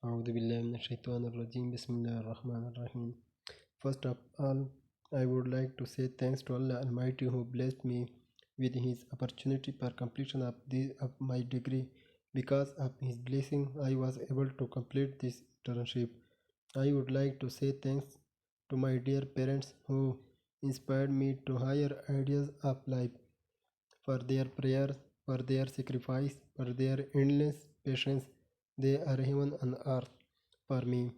A'udhu Bismillahirrahmanirrahim. First of all, I would like to say thanks to Allah Almighty who blessed me with His opportunity for completion of my degree. Because of His blessing, I was able to complete this internship. I would like to say thanks to my dear parents who inspired me to higher ideas of life, for their prayers, for their sacrifice, for their endless patience. They are heaven on earth for me.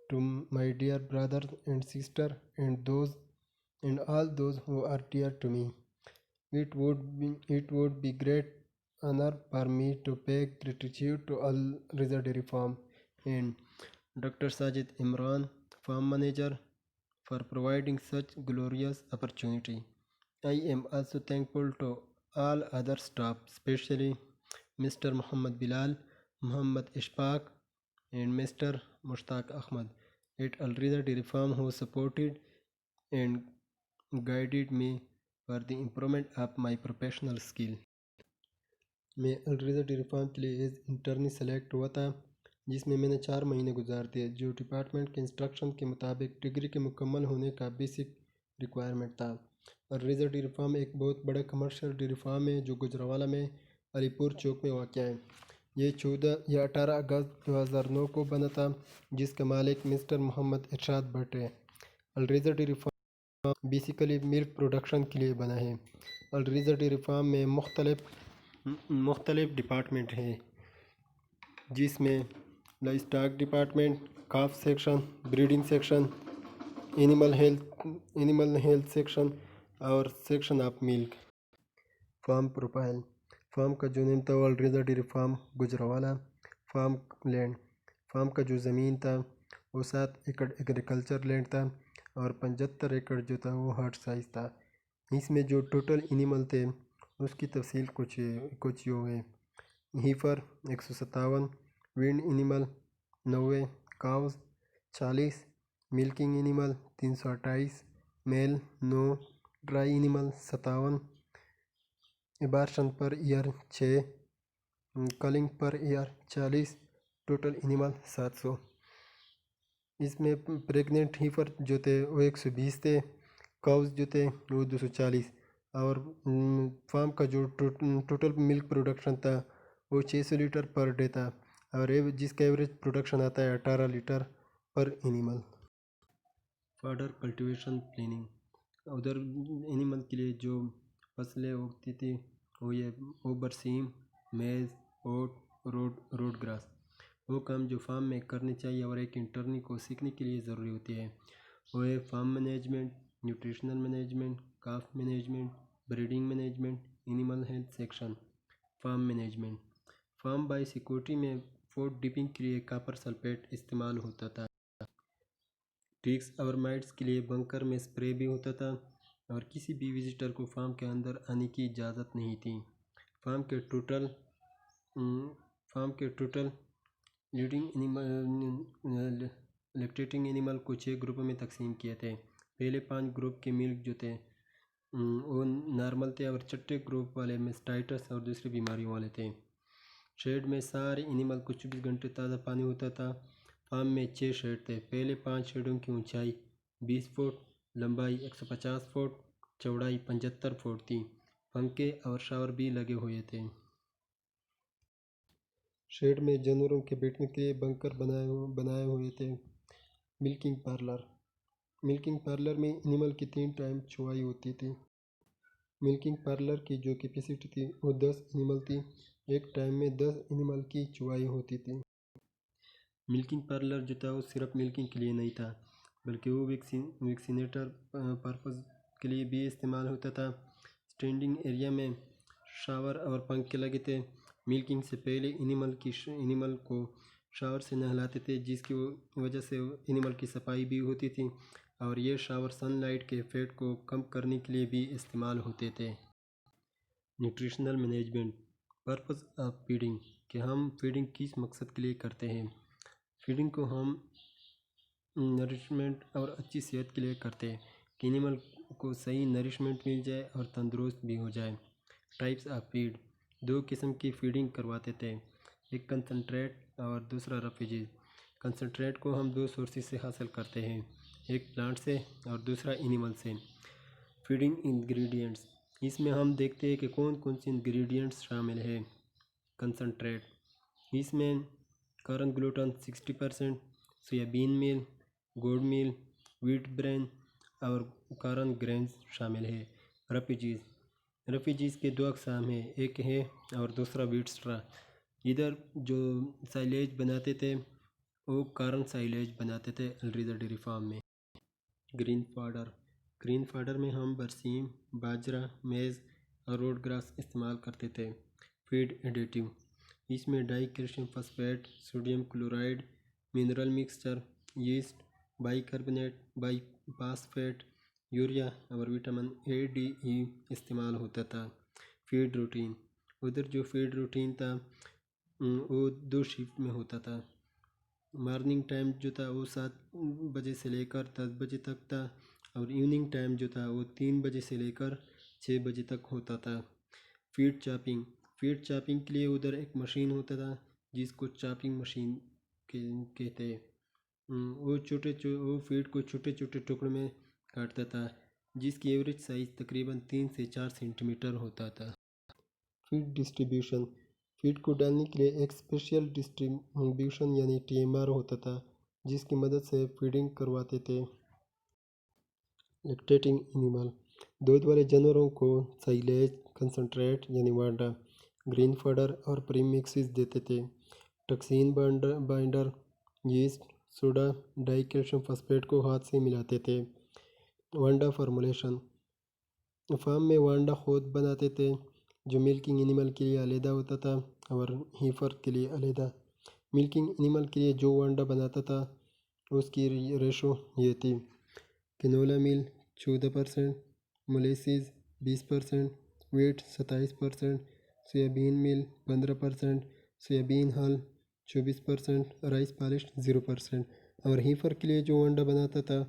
To my dear brothers and sisters and all those who are dear to me, it would be great honor for me to pay gratitude to Al Riza Dairy Farm and Dr. Sajid Imran, farm manager, for providing such glorious opportunity. I am also thankful to all other staff, especially Mr. Muhammad Bilal, Muhammad Ishfaq, and Mr. Mushtaq Ahmad at Al Rida Dairy Farm who supported and guided me for the improvement of my professional skill. मैं अलरज़ा dairy farm के लिए as internee select हुआ था, जिसमें मैंने 4 महीने गुजार दिए, जो डिपार्टमेंट के इंस्ट्रक्शन के मुताबिक डिग्री के मुकम्मल होने का बेसिक रिक्वायरमेंट था। अलरज़ा डेयरी फार्म एक बहुत बड़ा कमर्शियल डेयरी फार्म है जो गुजरावाला में अलीपुर चौक में वाक़ है। ये 18 अगस्त 2009 को बना था, जिसका मालिक मिस्टर मोहम्मद इरशाद भट्ट है। Alraza dairy farm basically milk production के लिए बना है। अलरज़ा डेयरी फार्म में मुख्तलिफ डिपार्टमेंट हैं, जिसमें livestock department, calf section, breeding section, animal health section और section of milk. Farm profile. Farm का जो नेम था वो Alraza dairy farm Gujranwala. Farm land. Farm का जो ज़मीन था वो 7 एकड़ एग्रीकल्चर लैंड था और 75 एकड़ जो था वो हर्ट साइज था। इसमें जो टोटल एनिमल थे उसकी तफसील कुछ यूँ है। Heifer 157, weaned animal 90, cows 40, milking animal 328, male 9, dry animal 57, abortion per year 6, culling per year 40, total animal 700। इसमें प्रेग्नेंट हीफर जो थे वो 120 थे, काउस जो थे वो 240 और फार्म का जो टोटल मिल्क प्रोडक्शन था वो 600 लीटर पर डे था और जिसका एवरेज प्रोडक्शन आता है 18 लीटर पर एनिमल। Further cultivation planning. उधर एनिमल के लिए जो फसलें उगती थी वो ये बरसीम, मेज़, ओट, रोड ग्रास। वो काम जो फार्म में करने चाहिए और एक इंटर्नी को सीखने के लिए ज़रूरी होती है वो है farm management, nutritional management, calf management, breeding management, animal health section. Farm management. Farm biosecurity में फूड डिपिंग के लिए कॉपर सल्फेट इस्तेमाल होता था। टिक्स और माइट्स के लिए बंकर में स्प्रे भी होता था और किसी भी विजिटर को फार्म के अंदर आने की इजाज़त नहीं थी। फार्म के total leading animal lactating animal को 6 ग्रुपों में तकसीम किए थे। पहले 5 ग्रुप के मिल्क जो थे वो नॉर्मल थे और छठे ग्रुप वाले मेस्टाइटिस और दूसरी बीमारियों वाले थे। शेड में सारे एनिमल को 24 घंटे ताज़ा पानी होता था। फार्म में 6 शेड थे। पहले 5 शेडों की ऊंचाई 20 फुट, लंबाई 150 फुट, चौड़ाई 75 फुट थी। पंखे और शावर भी लगे हुए थे। शेड में जानवरों के बैठने के लिए बंकर बनाए हुए थे। मिल्किंग पार्लर में एनिमल की 3 टाइम चुवाई होती थी। मिल्किंग पार्लर की जो कैपेसिटी थी वो 10 एनिमल थी। एक टाइम में 10 एनिमल की चुवाई होती थी। मिल्किंग पार्लर जो था वो सिर्फ मिल्किंग के लिए नहीं था, बल्कि वो वैक्सीनेटर पर्पज़ के लिए भी इस्तेमाल होता था। स्टैंडिंग एरिया में शावर और पंखे लगे थे। मिल्किंग से पहले एनिमल को शावर से नहलाते थे, जिसकी वजह से एनिमल की सफाई भी होती थी और ये शावर सनलाइट के इफेक्ट को कम करने के लिए भी इस्तेमाल होते थे। Nutritional management. Purpose of feeding, कि हम फीडिंग किस मकसद के लिए करते हैं। फीडिंग को हम नरिशमेंट और अच्छी सेहत के लिए करते हैं कि एनिमल को सही नरिशमेंट मिल जाए और तंदुरुस्त भी हो जाए। Types of feed. 2 किस्म की फीडिंग करवाते थे, एक कंसनट्रेट और दूसरा रेफ्यूजीज। कंसनट्रेट को हम 2 सोर्सेज से हासिल करते हैं, एक प्लांट से और दूसरा एनिमल से। फीडिंग इंग्रेडिएंट्स, इसमें हम देखते हैं कि कौन कौन से इंग्रेडिएंट्स शामिल है। कंसनट्रेट, इसमें कॉर्न ग्लूटन 60%, सोयाबीन मील, गुड़ मील, व्हीट ब्रेन और कॉर्न ग्रेन्स शामिल है। रेफ्यूजीज़ के 2 अक़साम हैं, एक है और दूसरा व्हीट स्ट्रा। इधर जो साइलेज बनाते थे वो कॉर्न साइलेज बनाते थे अलरिजा डेयरी फार्म में। ग्रीन फाडर में हम बरसीम, बाजरा, मेज़ और रोड ग्रास इस्तेमाल करते थे। फीड एडिटिव, इसमें dicalcium phosphate, sodium chloride, mineral mixture, yeast, bicarbonate, biphosphate, urea और विटामिन ए डी ई इस्तेमाल होता था। फीड रूटीन, उधर जो फीड रूटीन था वो 2 शिफ्ट में होता था। मॉर्निंग टाइम जो था वो 7 बजे से लेकर 10 बजे तक था और इवनिंग टाइम जो था वो 3 बजे से लेकर 6 बजे तक होता था। फीड चॉपिंग के लिए उधर एक मशीन होता था जिसको चॉपिंग मशीन कहते हैं। वो फीड को छोटे छोटे टुकड़ों में काटता था जिसकी एवरेज साइज़ तकरीबन 3 से 4 सेंटीमीटर होता था। फीड डिस्ट्रीब्यूशन, फीड को डालने के लिए एक स्पेशल डिस्ट्रीब्यूशन यानी TMR होता था जिसकी मदद से फीडिंग करवाते थे। लैक्टेटिंग एनिमल, दूध वाले जानवरों को साइलेज, कंसनट्रेट यानी वांडा, ग्रीन फॉडर और प्रीमिक्सेस देते थे। Toxin binder, yeast, soda, die calcium phosphate को हाथ से मिलाते थे। वांडा फार्मूलेशन, फार्म में वांडा खुद बनाते थे जो मिल्किंग एनिमल के लिए अलहदा होता था और हीफर के लिए अलहदा। मिल्किंग एनिमल के लिए जो वांडा बनाता था उसकी रेशो ये थी: कैनोला मिल 14%, मोलेसिस 20%, व्हीट 27%, सोयाबीन मिल 15%, सोयाबीन हल 24%, राइस पॉलिश 0%। और हीफर के लिए जो वांडा बनाता था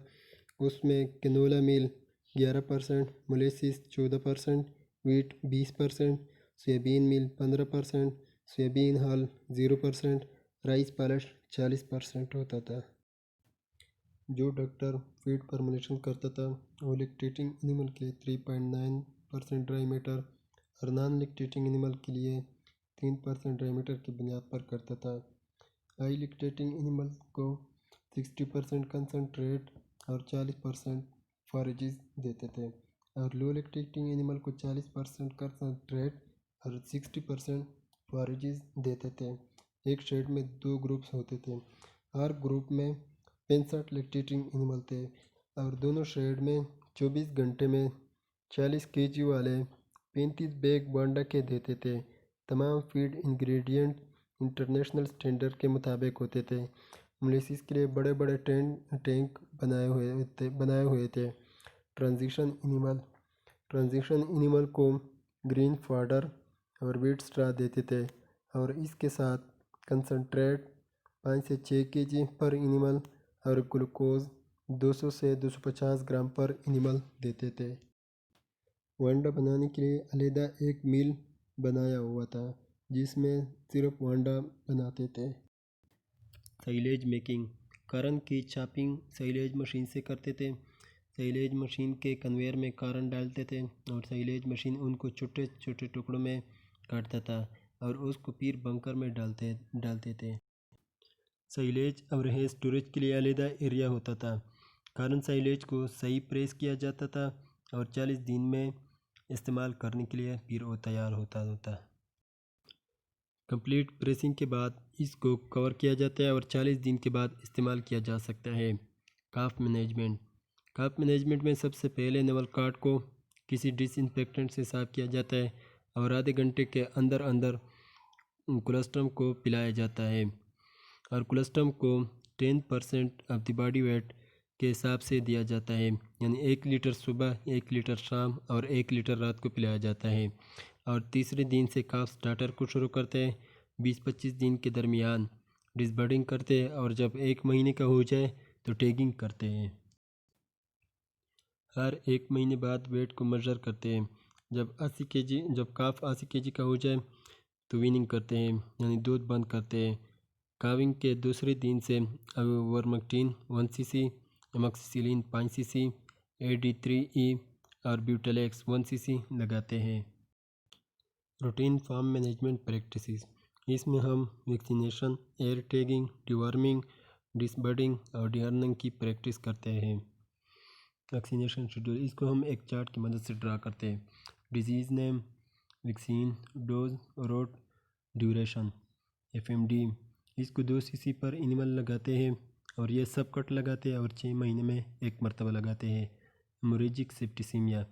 उसमें कैनोला मिल 11%, मोलेसिस 14%, व्हीट 20%, सोयाबीन मिल 15%, सोयाबीन हल 0%, राइस पॉलिश 40% होता था। जो डॉक्टर फीड फार्मूलेशन करता था वो लैक्टेटिंग एनिमल के लिए 3.9% ड्राई मैटर और नॉन लैक्टेटिंग एनिमल के लिए 3% ड्राई मैटर की बुनियाद पर करता था। हाई लैक्टेटिंग एनिमल को 60% कंसनट्रेट और 40% फॉरेजेस देते थे और लो लैक्टेटिंग एनिमल को 40% कंसनट्रेट और 60% फॉरेजेस देते थे। एक शेड में 2 ग्रुप्स होते थे, हर ग्रुप में 65 लैक्टेटिंग एनिमल थे और दोनों शेड में 24 घंटे में 40 kg वाले 35 बैग वांडा के देते थे। तमाम फीड इंग्रेडिएंट इंटरनेशनल स्टैंडर्ड के मुताबिक होते थे। मोलेसिस के लिए बड़े बड़े टैंक बनाए हुए थे। ट्रांजिशन एनिमल को ग्रीन फॉडर और व्हीट स्ट्रा देते थे और इसके साथ कंसनट्रेट 5 से 6 kg पर एनिमल और ग्लूकोज 200 से 250 ग्राम पर एनिमल देते थे। वांडा बनाने के लिए अलहदा एक मिल बनाया हुआ था जिसमें सिर्फ वांडा बनाते थे। साइलेज मेकिंग, कॉर्न की चॉपिंग साइलेज मशीन से करते थे। साइलेज मशीन के कन्वेयर में कॉर्न डालते थे और साइलेज मशीन उनको छोटे छोटे टुकड़ों में काटता था और उसको फिर बंकर में डालते थे। साइलेज और है स्टोरेज के लिए अलहदा एरिया होता था। कॉर्न साइलेज को सही प्रेस किया जाता था और 40 दिन में इस्तेमाल करने के लिए फिर वो तैयार होता। कंप्लीट प्रेसिंग के बाद इसको कवर किया जाता है और 40 दिन के बाद इस्तेमाल किया जा सकता है। काफ मैनेजमेंट में सबसे पहले नवल कार्ड को किसी डिसइंफेक्टेंट से साफ़ किया जाता है और आधे घंटे के अंदर कोलेस्ट्रम को पिलाया जाता है और कोलेस्ट्रम को 10% ऑफ द बॉडी वेट के हिसाब से दिया जाता है, यानी 1 लीटर सुबह, 1 लीटर शाम और 1 लीटर रात को पिलाया जाता है। और तीसरे दिन से काफ स्टार्टर को शुरू करते हैं। 20-25 दिन के दरमियान डिसबर्डिंग करते हैं और जब 1 महीने का हो जाए तो टैगिंग करते हैं। हर 1 महीने बाद वेट को मेजर करते हैं। जब काफ 80 kg का हो जाए तो वीनिंग करते हैं, यानी दूध बंद करते हैं। काविंग के दूसरे दिन से वर्मक्टिन 1 cc, एमोक्सिसिलिन 5 cc, AD3E और ब्यूटेलेक्स 1 cc लगाते हैं। रूटीन फार्म मैनेजमेंट प्रैक्टिसेस, इसमें हम वैक्सीनेशन, एयर टैगिंग, डिवर्मिंग, डिसबर्डिंग और डिहर्निंग की प्रैक्टिस करते हैं। वैक्सीनेशन शेड्यूल, इसको हम एक चार्ट की मदद से ड्रा करते हैं। Disease name, vaccine, dose, route, duration, FMD, इसको 2 cc पर एनिमल लगाते हैं और ये सब कट लगाते हैं और 6 महीने में एक मरतबा लगाते हैं। हेमोरेजिक सेप्टिसीमिया,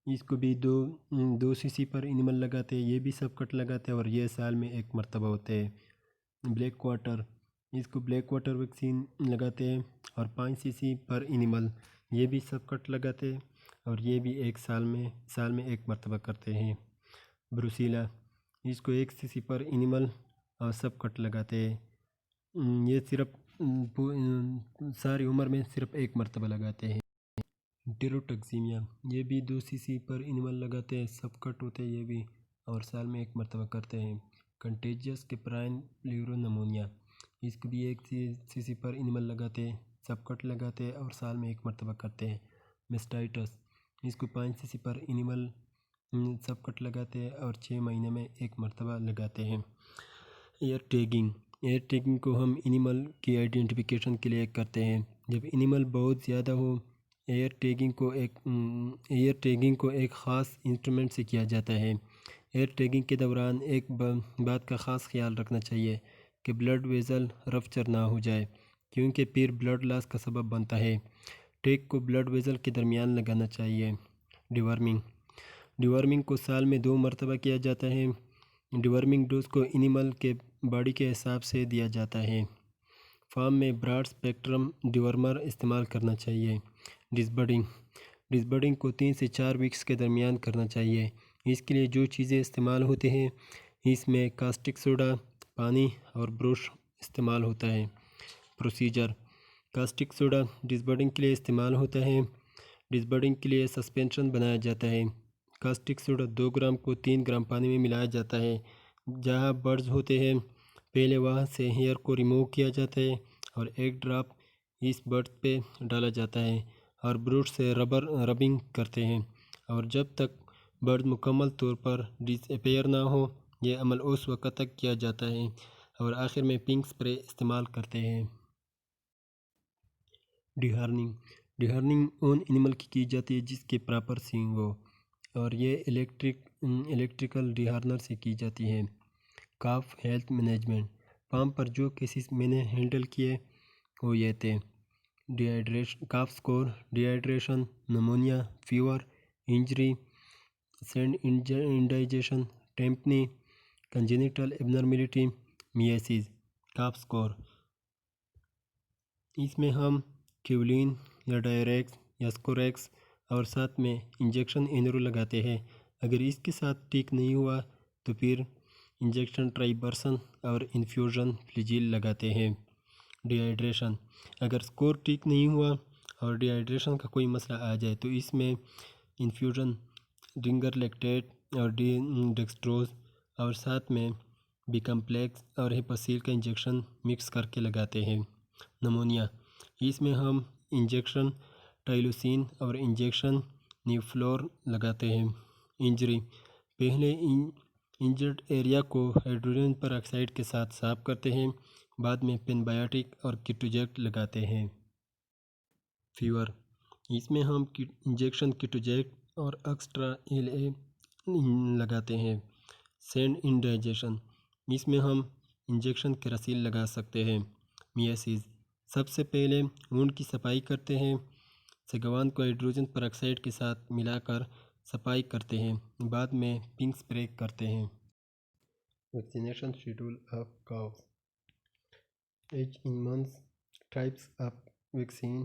इसको भी दो cc पर एनिमल लगाते हैं, ये भी सब कट लगाते हैं और ये साल में एक मरतबा होते हैं। ब्लैक वाटर, इसको ब्लैक वाटर वैक्सीन लगाते हैं और 5 cc पर एनिमल, ये भी सब कट लगाते हैं और ये भी एक साल में एक मरतबा करते हैं। ब्रुसीला, इसको 1 cc पर एनिमल और सब कट लगाते हैं, ये सिर्फ सारी उम्र में सिर्फ एक मरतबा लगाते हैं। टेरोटॉक्सीमिया, ये भी 2 cc पर एनिमल लगाते हैं, सब कट होते हैं ये भी और साल में एक मरतबा करते हैं। कंटेजियस कैप्राइन प्लूरोनमोनिया, इसको भी 1 cc पर एनिमल लगाते हैं, सब कट लगाते हैं और साल में एक मरतबा करते हैं। मेस्टाइटस, इसको 5 cc पर एनिमल सब कट लगाते हैं और 6 महीने में एक मरतबा लगाते हैं। एयर टैगिंग, एयर टैगिंग को हम एनिमल की आइडेंटिफिकेशन के लिए करते हैं। जब एनिमल बहुत ज़्यादा हो, एयर टैगिंग को एक ख़ास इंस्ट्रूमेंट से किया जाता है। एयर टैगिंग के दौरान एक बात का ख़ास ख्याल रखना चाहिए कि ब्लड वेसल रप्चर ना हो जाए, क्योंकि फिर ब्लड लॉस का सबब बनता है। टैग को ब्लड वेसल के दरमियान लगाना चाहिए। डिवर्मिंग को साल में 2 मरतबा किया जाता है। डिवर्मिंग डोज को एनिमल के बॉडी के हिसाब से दिया जाता है। फार्म में ब्रॉड स्पेक्ट्रम डिवर्मर इस्तेमाल करना चाहिए। डिसबर्डिंग को 3 से 4 वीक्स के दरमियान करना चाहिए। इसके लिए जो चीज़ें इस्तेमाल होती हैं, इसमें कास्टिक सोडा, पानी और ब्रश इस्तेमाल होता है। प्रोसीजर, कास्टिक सोडा डिसबर्डिंग के लिए इस्तेमाल होता है। डिसबर्डिंग के लिए सस्पेंशन बनाया जाता है। कास्टिक सोडा 2 ग्राम को 3 ग्राम पानी में मिलाया जाता है। जहाँ बर्ड्स होते हैं, पहले वहाँ से हेयर को रिमूव किया जाता है और एक ड्रॉप इस बर्ड पे डाला जाता है और ब्रश से रबिंग करते हैं और जब तक बर्ड मुकम्मल तौर पर डिसअपेयर ना हो, यह अमल उस वक्त तक किया जाता है और आखिर में पिंक स्प्रे इस्तेमाल करते हैं। डिहर्निंग उन एनिमल की जाती है जिसके प्रॉपर सींग हो और ये इलेक्ट्रिकल डिहार्नर से की जाती है। काफ हेल्थ मैनेजमेंट, फार्म पर जो केसेस मैंने हैंडल किए वो ये थे। Calf scour, dehydration, pneumonia, fever, injury, sand indigestion, tympany, congenital abnormality, myiasis. Calf scour, इसमें हम क्यूलिन या डायरेक्स या स्कोरेक्स और साथ में इंजेक्शन एनरो लगाते हैं। अगर इसके साथ ठीक नहीं हुआ तो फिर इंजेक्शन ट्राइबर्सन और इन्फ्यूजन फ्लिजिल लगाते हैं। डिहाइड्रेशन, अगर स्कोर ठीक नहीं हुआ और डिहाइड्रेशन का कोई मसला आ जाए तो इसमें इन्फ्यूजन रिंगर लैक्टेट और डेक्सट्रोज और साथ में बिकम्प्लेक्स और हेपासिल का इंजेक्शन मिक्स करके लगाते हैं। नमोनिया, इसमें हम इंजेक्शन टाइलोसिन और इंजेक्शन न्यूफ्लोर लगाते हैं। इंजरी, पहले इंजर्ड एरिया को हाइड्रोजन पेरोक्साइड के साथ साफ करते हैं, बाद में पेनबायोटिक और कीटोजेक्ट लगाते हैं। फीवर, इसमें हम इंजेक्शन कीटोजेक्ट और एक्स्ट्रा LA लगाते हैं। सैंड इंडाइजेशन, इसमें हम इंजेक्शन केरासिल लगा सकते हैं। मियासिस, सबसे पहले वुंड की सफाई करते हैं, सागवान को हाइड्रोजन पेरोक्साइड के साथ मिलाकर सफाई करते हैं, बाद में पिंक स्प्रे करते हैं। Vaccination schedule of calves, age in months, types of vaccine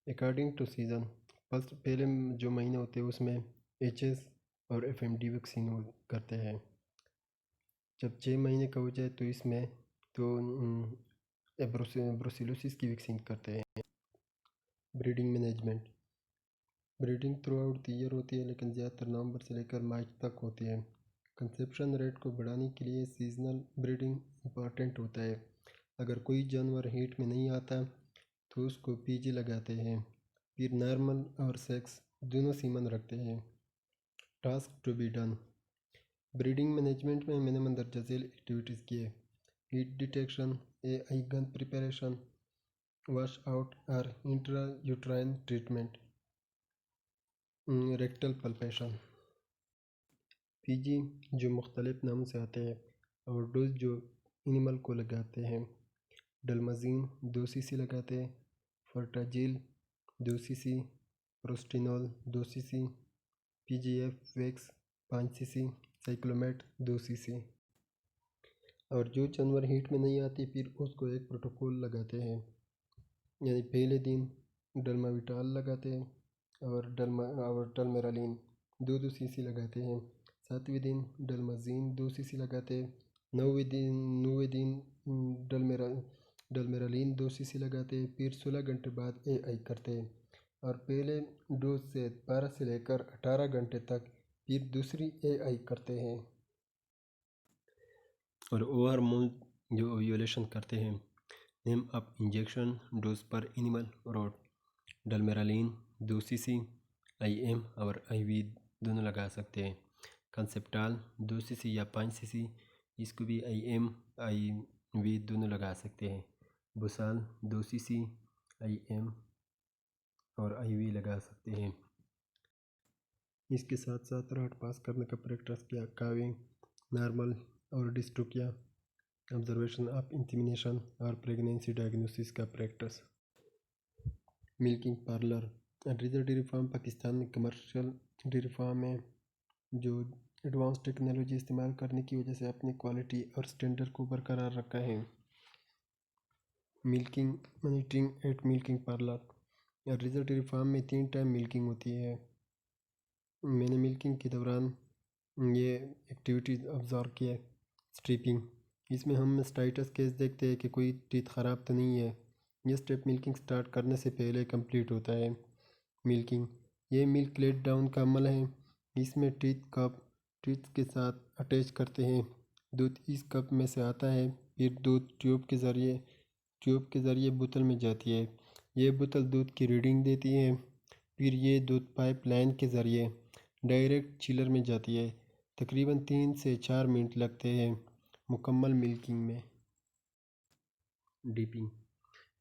according to season. पहले जो महीने होते हैं उसमें HS और FMD वैक्सीन करते हैं। जब 6 महीने का हो जाए तो इसमें ब्रुसेलोसिस की वैक्सीन करते हैं। Breeding management, breeding through out the year होती है लेकिन ज़्यादातर नवंबर से लेकर मार्च तक होती है। कंसेप्शन रेट को बढ़ाने के लिए सीजनल ब्रीडिंग इम्पॉर्टेंट होता है। अगर कोई जानवर हीट में नहीं आता तो उसको पीजी लगाते हैं। फिर नॉर्मल और सेक्स दोनों सीमन रखते हैं। Task to be done. Breeding management में मैंने मंदरजा झेल एक्टिविटीज़ किए। Heat detection, AI gun preparation, wash out और intra uterine treatment, rectal palpation. PG जो मुख्तलिफ नामों से आते हैं और डोज जो एनिमल को लगाते हैं। डलमाजीन 2 cc लगाते हैं, फर्टाजिल 2 cc, प्रोस्टिनोल 2 cc, PGF wax 5 cc, cyclamate 2 cc। और जो जानवर हीट में नहीं आती फिर उसको एक प्रोटोकॉल लगाते हैं, यानी पहले दिन डलमाविटाल लगाते हैं और डलमेरालिन 2 cc लगाते हैं। 7वें दिन डलमाजीन 2 cc लगाते हैं। 9वें दिन डलमेरालिन 2 cc लगाते हैं। फिर 16 घंटे बाद AI करते हैं और पहले डोज से 12 से लेकर 18 घंटे तक फिर दूसरी AI करते हैं। और हार्मोन जो ओव्यूलेशन करते हैं। नेम ऑफ इंजेक्शन डोज पर एनिमल रोड। डलमेरालिन 2 cc, IM और IV दोनों लगा सकते हैं। कंसेप्टाल 2 cc या 5 cc, इसको भी IM IV दोनों लगा सकते हैं। बुसाल 2 cc, IM और IV लगा सकते हैं। इसके साथ साथ राट पास करने का प्रैक्टिस किया। काविंग, नॉर्मल और डिस्ट्रोकिया, ऑब्जर्वेशन ऑफ इंसेमिनेशन और प्रेगनेंसी डायग्नोसिस का प्रैक्टिस। Milking parlour. रीजर डेयरी फार्म पाकिस्तान में कमर्शियल डेयरी फार्म है जो एडवांस टेक्नोलॉजी इस्तेमाल करने की वजह से अपनी क्वालिटी और स्टैंडर्ड को बरकरार रखा है। Milking monitoring at milking parlour. रीजर डेयरी फार्म में 3 टाइम मिल्किंग होती है। मैंने मिल्किंग के दौरान ये एक्टिविटीज़ ऑब्ज़र्व किया। स्ट्रिपिंग, इसमें हम स्टाइटस केस देखते हैं कि कोई टीथ ख़राब तो नहीं है। ये स्टेप मिल्किंग स्टार्ट करने से पहले कंप्लीट होता है। मिल्किंग, ये मिल्क लेट डाउन का अमल है। इसमें टीथ के साथ अटैच करते हैं। दूध इस कप में से आता है, फिर दूध ट्यूब के ज़रिए बोतल में जाती है। ये बोतल दूध की रीडिंग देती है। फिर ये दूध पाइप लाइन के ज़रिए डायरेक्ट चिलर में जाती है। तकरीबन 3 से 4 मिनट लगते हैं मुकम्मल मिल्किंग में। डिपिंग,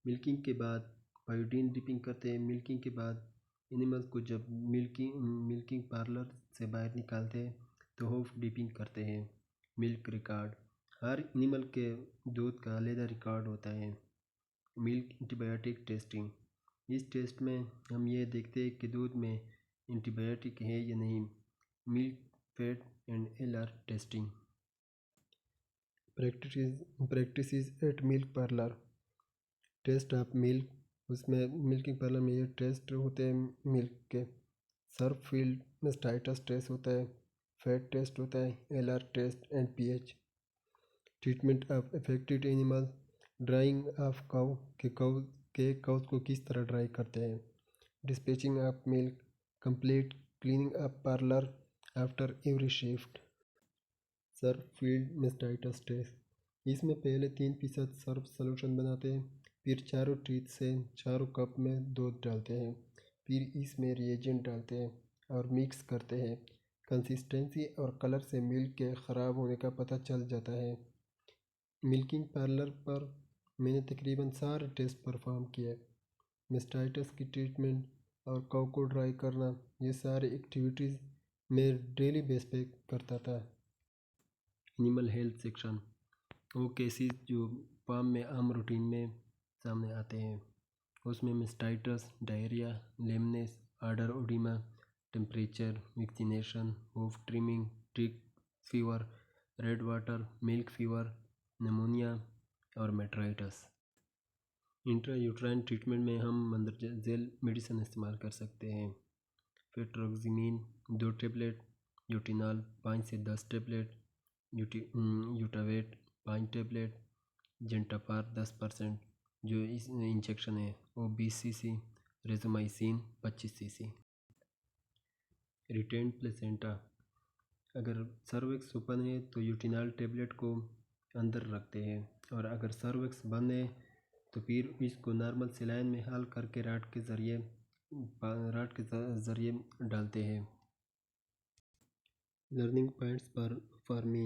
मिल्किंग के बाद बायोडीन डिपिंग करते हैं। मिल्किंग के बाद एनिमल को जब मिल्किंग पार्लर से बाहर निकालते हैं तो हॉफ डिपिंग करते हैं। मिल्क रिकॉर्ड, हर एनिमल के दूध का अलग रिकॉर्ड होता है। मिल्क एंटीबायोटिक टेस्टिंग, इस टेस्ट में हम ये देखते हैं कि दूध में एंटीबायोटिक है या नहीं। Milk fat and LR testing. Practices at milk parlour. Test of milk, उसमें मिल्किंग पार्लर में ये टेस्ट होते हैं मिल्क के। सर्फ फील्ड में स्टाइटस टेस्ट होता है, फैट टेस्ट होता है, LR test and pH। Treatment of affected animal. Drying of cows को किस तरह ड्राई करते हैं। Dispatching of milk, complete cleaning of parlour after every shift. Surf field में स्टाइटस टेस्ट, इसमें पहले 3% सर्फ सॉल्यूशन बनाते हैं, फिर चारों टीथ से चारों कप में दूध डालते हैं, फिर इसमें रिएजेंट डालते हैं और मिक्स करते हैं। कंसिस्टेंसी और कलर से मिल्क के ख़राब होने का पता चल जाता है। मिल्किंग पार्लर पर मैंने तकरीबन सारे टेस्ट परफॉर्म किए। मेस्टाइटिस की ट्रीटमेंट और काउ को ड्राई करना, ये सारे एक्टिविटीज़ मैं डेली बेस पे करता था। एनिमल हेल्थ सेक्शन, वो केसेस जो फार्म में आम रूटीन में सामने आते हैं, उसमें mastitis, diarrhoea, lameness, udder oedema, temperature, vaccination, hoof trimming, tick fever, red water, milk fever, pneumonia और मेट्राइटिस। इंट्रा यूट्राइन ट्रीटमेंट में हम मंदरजा झेल मेडिसिन इस्तेमाल कर सकते हैं। फेट्रोक्सिमीन 2 टेबलेट, यूटिनॉल 5 से 10 टेबलेट, यूटावेट 5 टेबलेट, जेंटापार 10% जो इस इंजेक्शन है वो 20 cc, रेजोमाइसिन 25 cc। रिटेन प्लेसेंटा, अगर सर्विक्स ओपन है तो यूटिनॉल टेबलेट को अंदर रखते हैं और अगर सर्विक्स बंद है तो फिर इसको नॉर्मल सेलाइन में हल करके राड के ज़रिए डालते हैं। Learning points for me.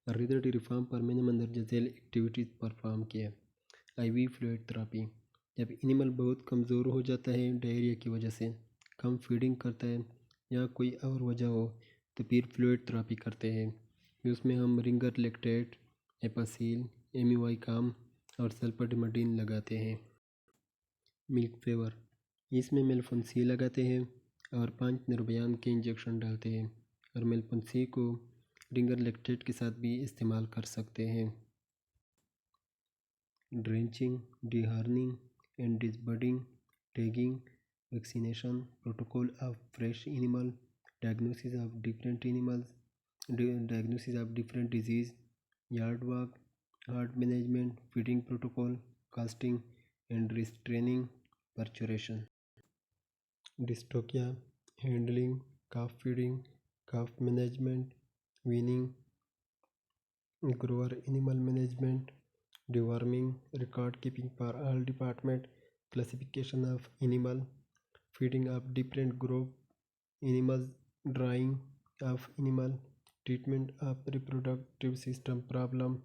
रिदर डेयरी फार्म पर मैंने मंदरजा झैल एक्टिविटीज़ परफॉर्म किया। IV fluid therapy. जब एनिमल बहुत कमज़ोर हो जाता है डायरिया की वजह से, कम फीडिंग करता है या कोई और वजह हो तो फिर फ्लूइड थेरेपी करते हैं। उसमें हम रिंगर लैक्टेट, एपासील, एमिवाइकाम और सल्फाडिमाइडिन लगाते हैं। Milk favour. इसमें मेलफोन सी लगाते हैं और 5 निर्बयान के इंजेक्शन डालते हैं और मेलफोन सी को रिंगर लैक्टेट के साथ भी इस्तेमाल कर सकते हैं। Drenching, dehorning and disbudding, tagging, vaccination, protocol of fresh animal, diagnosis of different animals, diagnosis of different disease, yard work, herd management, feeding protocol, casting and restraining, parturition. Dystocia, handling, calf feeding, calf management, weaning, grower animal management, deworming, record keeping for all department, classification of animal, feeding of different group animals, drying of animal, treatment of reproductive system problem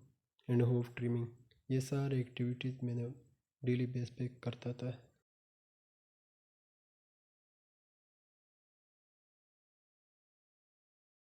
and Hoff trimming. ये सारे activities मैंने daily base पे करता था।